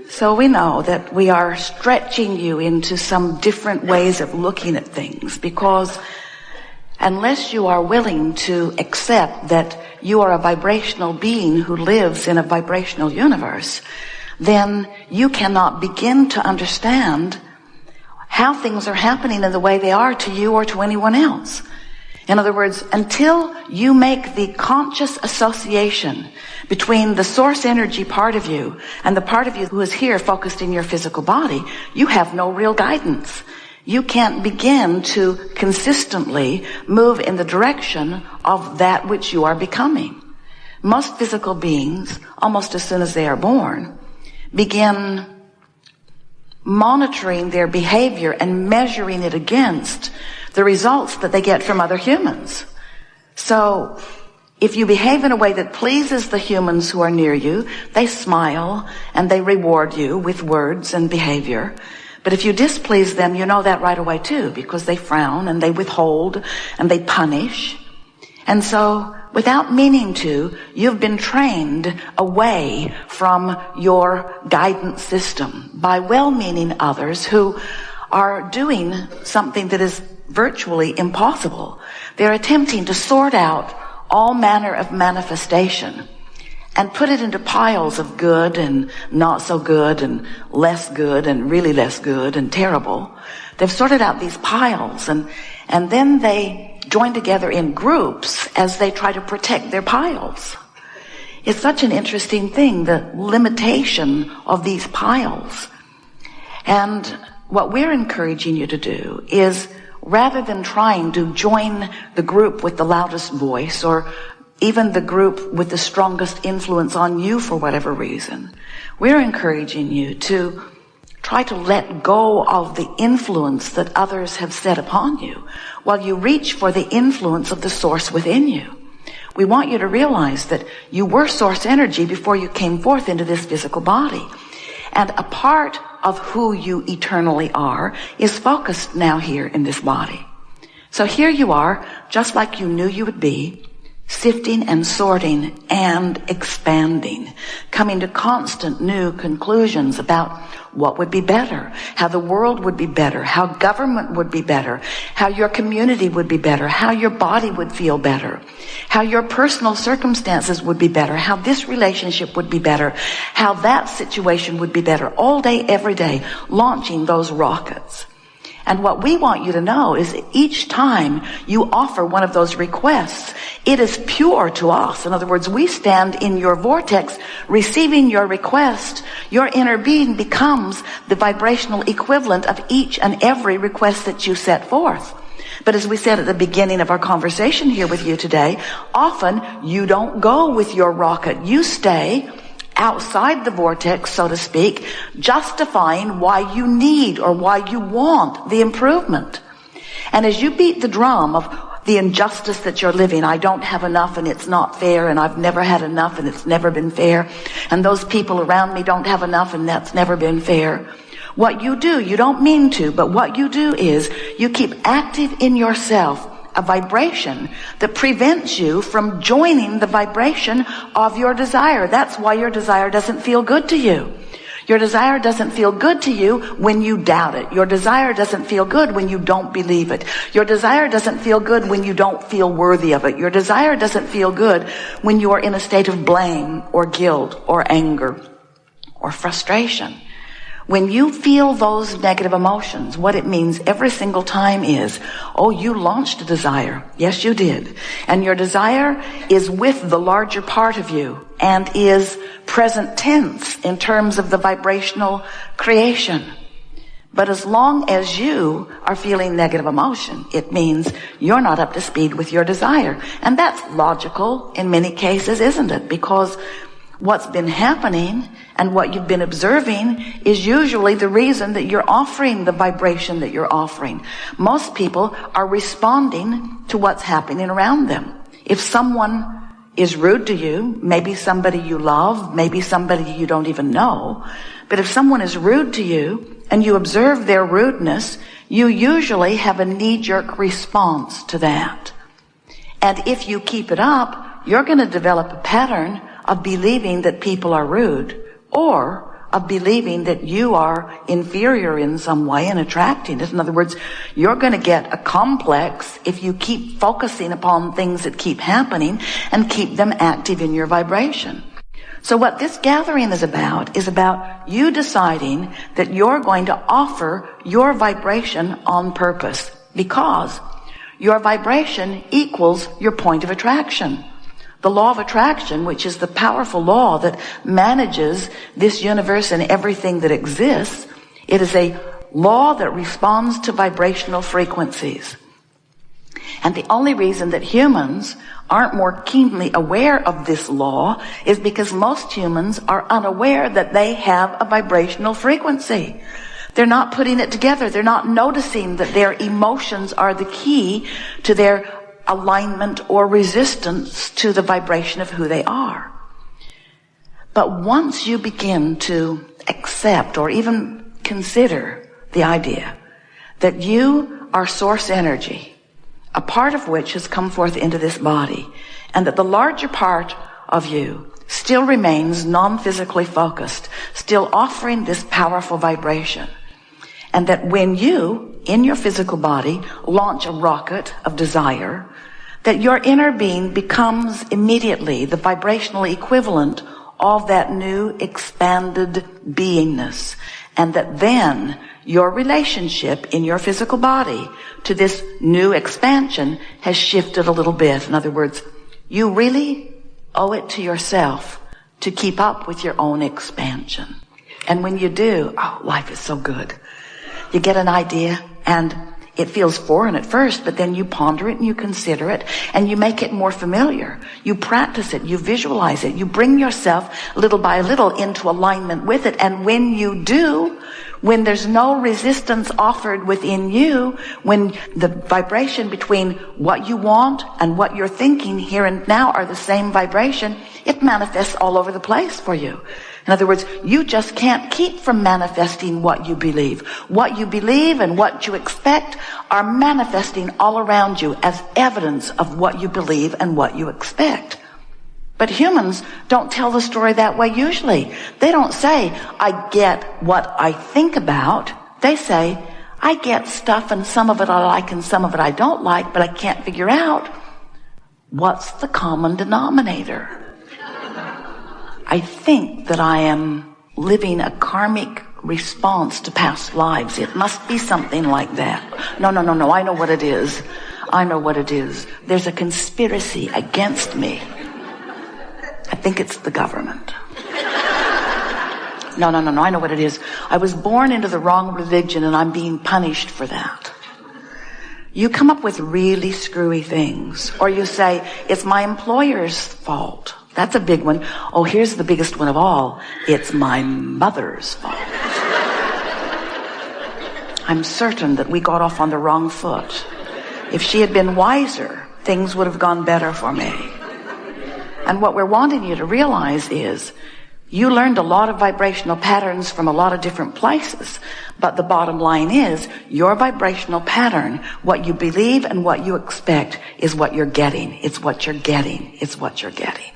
So we know that we are stretching you into some different ways of looking at things, because unless you are willing to accept that you are a vibrational being who lives in a vibrational universe, then you cannot begin to understand how things are happening in the way they are to you or to anyone else. In other words, until you make the conscious association between the source energy part of you and the part of you who is here focused in your physical body, you have no real guidance. You can't begin to consistently move in the direction of that which you are becoming. Most physical beings, almost as soon as they are born, begin monitoring their behavior and measuring it against the results that they get from other humans. So if you behave in a way that pleases the humans who are near you, they smile and they reward you with words and behavior. But if you displease them, you know that right away too, because they frown and they withhold and they punish. And so, without meaning to, you've been trained away from your guidance system by well-meaning others who are doing something that is virtually impossible. They're attempting to sort out all manner of manifestation and put it into piles of good and not so good and less good and really less good and terrible. They've sorted out these piles and then they join together in groups as they try to protect their piles. It's such an interesting thing, the limitation of these piles. And what we're encouraging you to do is, rather than trying to join the group with the loudest voice or even the group with the strongest influence on you for whatever reason, we're encouraging you to try to let go of the influence that others have set upon you while you reach for the influence of the source within you. We want you to realize that you were source energy before you came forth into this physical body. And a part of who you eternally are is focused now here in this body. So here you are, just like you knew you would be, sifting and sorting and expanding, coming to constant new conclusions about what would be better, how the world would be better, how government would be better, how your community would be better, how your body would feel better, how your personal circumstances would be better, how this relationship would be better, how that situation would be better, all day, every day, launching those rockets. And what we want you to know is that each time you offer one of those requests, it is pure to us. In other words, we stand in your vortex receiving your request. Your inner being becomes the vibrational equivalent of each and every request that you set forth. But as we said at the beginning of our conversation here with you today, often you don't go with your rocket. You stay outside the vortex, so to speak, justifying why you need or why you want the improvement. And as you beat the drum of the injustice that you're living, I don't have enough and it's not fair, and I've never had enough and it's never been fair, and those people around me don't have enough and that's never been fair. What you do, you don't mean to, but what you do is you keep active in yourself a vibration that prevents you from joining the vibration of your desire. That's why your desire doesn't feel good to you. Your desire doesn't feel good to you when you doubt it. Your desire doesn't feel good when you don't believe it. Your desire doesn't feel good when you don't feel worthy of it. Your desire doesn't feel good when you are in a state of blame or guilt or anger or frustration. When you feel those negative emotions, what it means every single time is, oh, you launched a desire. Yes, you did. And your desire is with the larger part of you and is present tense in terms of the vibrational creation. But as long as you are feeling negative emotion, it means you're not up to speed with your desire. And that's logical in many cases, isn't it? Because what's been happening and what you've been observing is usually the reason that you're offering the vibration that you're offering. Most people are responding to what's happening around them. If someone is rude to you, maybe somebody you love, maybe somebody you don't even know, but if someone is rude to you and you observe their rudeness, you usually have a knee-jerk response to that. And if you keep it up, you're going to develop a pattern of believing that people are rude, or of believing that you are inferior in some way and attracting it. In other words, you're going to get a complex if you keep focusing upon things that keep happening and keep them active in your vibration. So what this gathering is about you deciding that you're going to offer your vibration on purpose, because your vibration equals your point of attraction. The law of attraction, which is the powerful law that manages this universe and everything that exists, it is a law that responds to vibrational frequencies. And the only reason that humans aren't more keenly aware of this law is because most humans are unaware that they have a vibrational frequency. They're not putting it together. They're not noticing that their emotions are the key to their alignment or resistance to the vibration of who they are. But once you begin to accept or even consider the idea that you are source energy, a part of which has come forth into this body, and that the larger part of you still remains non-physically focused, still offering this powerful vibration, and that when you, in your physical body, launch a rocket of desire, that your inner being becomes immediately the vibrational equivalent of that new expanded beingness, and that then your relationship in your physical body to this new expansion has shifted a little bit. In other words, you really owe it to yourself to keep up with your own expansion. And when you do, life is so good. You get an idea and it feels foreign at first, but then you ponder it and you consider it and you make it more familiar. You practice it, you visualize it, you bring yourself little by little into alignment with it. And when you do, when there's no resistance offered within you, when the vibration between what you want and what you're thinking here and now are the same vibration, it manifests all over the place for you. In other words, you just can't keep from manifesting what you believe. What you believe and what you expect are manifesting all around you as evidence of what you believe and what you expect. But humans don't tell the story that way usually. They don't say, I get what I think about. They say, I get stuff and some of it I like and some of it I don't like, but I can't figure out what's the common denominator. I think that I am living a karmic response to past lives. It must be something like that. No. I know what it is. There's a conspiracy against me. I think it's the government. No, I know what it is. I was born into the wrong religion and I'm being punished for that. You come up with really screwy things. Or you say, it's my employer's fault. That's a big one. Oh, here's the biggest one of all. It's my mother's fault. I'm certain that we got off on the wrong foot. If she had been wiser, things would have gone better for me. And what we're wanting you to realize is you learned a lot of vibrational patterns from a lot of different places. But the bottom line is your vibrational pattern, what you believe and what you expect is what you're getting. It's what you're getting. It's what you're getting.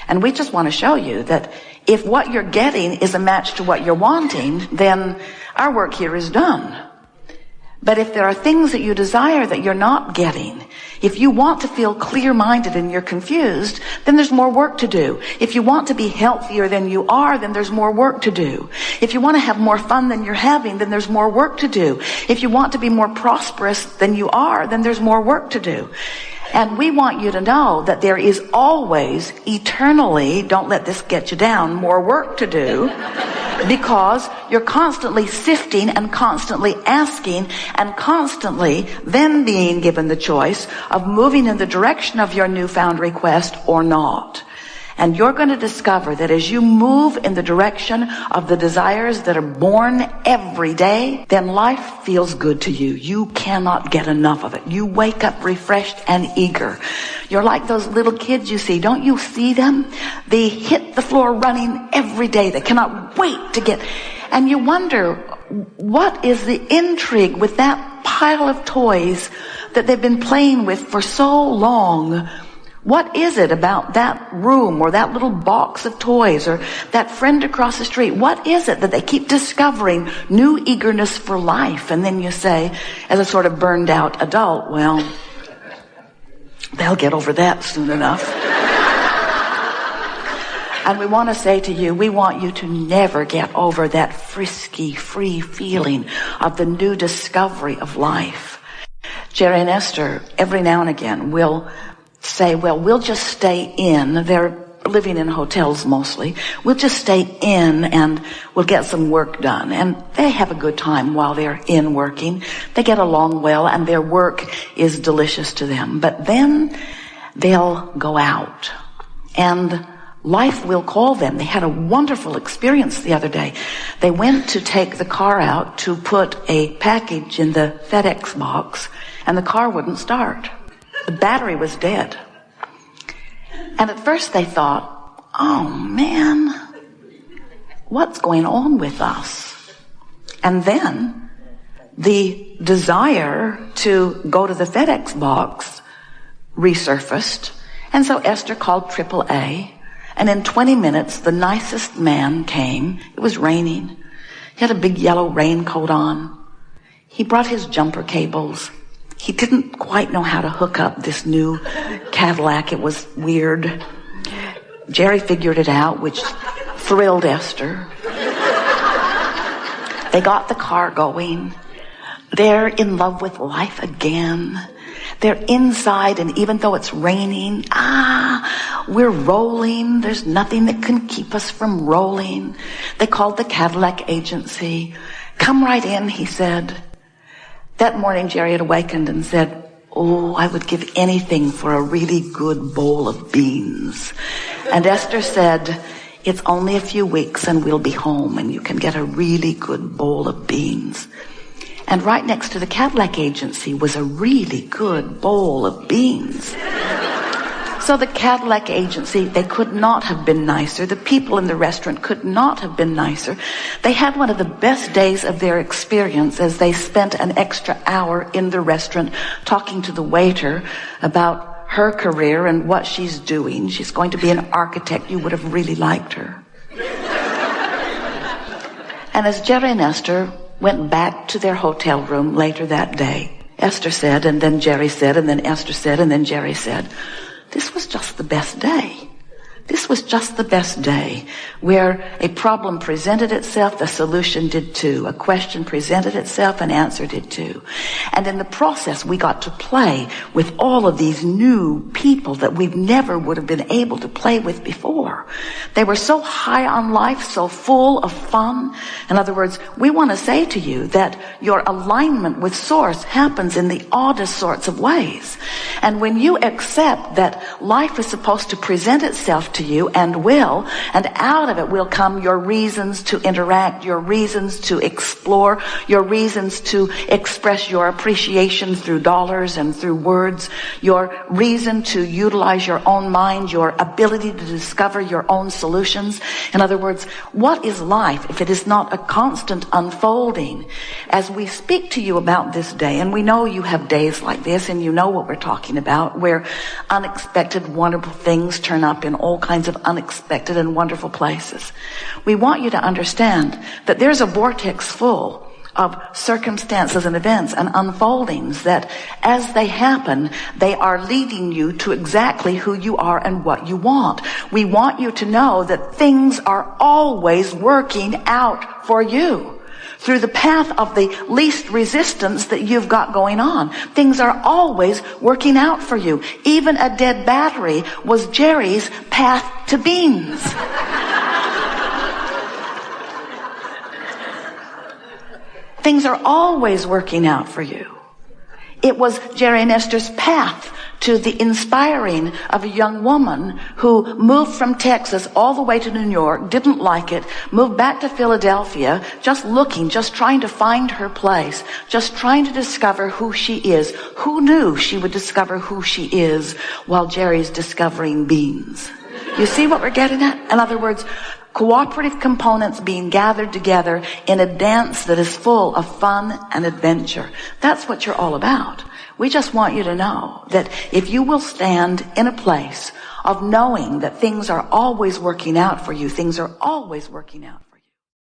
And we just want to show you that if what you're getting is a match to what you're wanting, then our work here is done. But if there are things that you desire that you're not getting, if you want to feel clear-minded and you're confused, then there's more work to do. If you want to be healthier than you are, then there's more work to do. If you want to have more fun than you're having, then there's more work to do. If you want to be more prosperous than you are, then there's more work to do. And we want you to know that there is always, eternally, don't let this get you down, more work to do, because you're constantly sifting and constantly asking and constantly then being given the choice of moving in the direction of your newfound request or not. And you're going to discover that as you move in the direction of the desires that are born every day, then life feels good to you. You cannot get enough of it. You wake up refreshed and eager. You're like those little kids you see. Don't you see them? They hit the floor running every day. They cannot wait to get... And you wonder, what is the intrigue with that pile of toys that they've been playing with for so long? What is it about that room or that little box of toys or that friend across the street? What is it that they keep discovering new eagerness for life? And then you say, as a sort of burned out adult, well, they'll get over that soon enough. And we want to say to you, we want you to never get over that frisky, free feeling of the new discovery of life. Jerry and Esther, every now and again, will say, well, we'll just stay in. They're living in hotels mostly. We'll just stay in and we'll get some work done. And they have a good time while they're in working. They get along well and their work is delicious to them. But then they'll go out and life will call them. They had a wonderful experience the other day. They went to take the car out to put a package in the FedEx box and the car wouldn't start. The battery was dead. And at first they thought, oh man, what's going on with us? And then the desire to go to the FedEx box resurfaced. And so Esther called AAA. And in 20 minutes, the nicest man came. It was raining. He had a big yellow raincoat on. He brought his jumper cables. He didn't quite know how to hook up this new Cadillac. It was weird. Jerry figured it out, which thrilled Esther. They got the car going. They're in love with life again. They're inside, and even though it's raining, we're rolling. There's nothing that can keep us from rolling. They called the Cadillac agency. Come right in, he said. That morning, Jerry had awakened and said, oh, I would give anything for a really good bowl of beans. And Esther said, it's only a few weeks and we'll be home and you can get a really good bowl of beans. And right next to the Cadillac agency was a really good bowl of beans. So the Cadillac agency, they could not have been nicer. The people in the restaurant could not have been nicer. They had one of the best days of their experience as they spent an extra hour in the restaurant talking to the waiter about her career and what she's doing. She's going to be an architect. You would have really liked her. And as Jerry and Esther went back to their hotel room later that day, Esther said, and then Jerry said, and then Esther said, and then Jerry said, this was just the best day. This was just the best day where a problem presented itself, the solution did too. A question presented itself, an answer did too. And in the process, we got to play with all of these new people that we never would have been able to play with before. They were so high on life, so full of fun. In other words, we want to say to you that your alignment with Source happens in the oddest sorts of ways. And when you accept that life is supposed to present itself to you and will, and out of it will come your reasons to interact, your reasons to explore, your reasons to express your appreciation through dollars and through words, your reason to utilize your own mind, your ability to discover your own solutions. In other words, what is life if it is not a constant unfolding? As we speak to you about this day, and we know you have days like this, and you know what we're talking about, where unexpected, wonderful things turn up in all kinds of unexpected and wonderful places. We want you to understand that there's a vortex full of circumstances and events and unfoldings that as they happen, they are leading you to exactly who you are and what you want. We want you to know that things are always working out for you through the path of the least resistance that you've got going on. Things are always working out for you. Even a dead battery was Jerry's path to beans. Things are always working out for you. It was Jerry and Esther's path to the inspiring of a young woman who moved from Texas all the way to New York, didn't like it, moved back to Philadelphia, just looking, just trying to find her place, just trying to discover who she is. Who knew she would discover who she is while Jerry's discovering beans? You see what we're getting at? In other words, cooperative components being gathered together in a dance that is full of fun and adventure. That's what you're all about. We just want you to know that if you will stand in a place of knowing that things are always working out for you, things are always working out.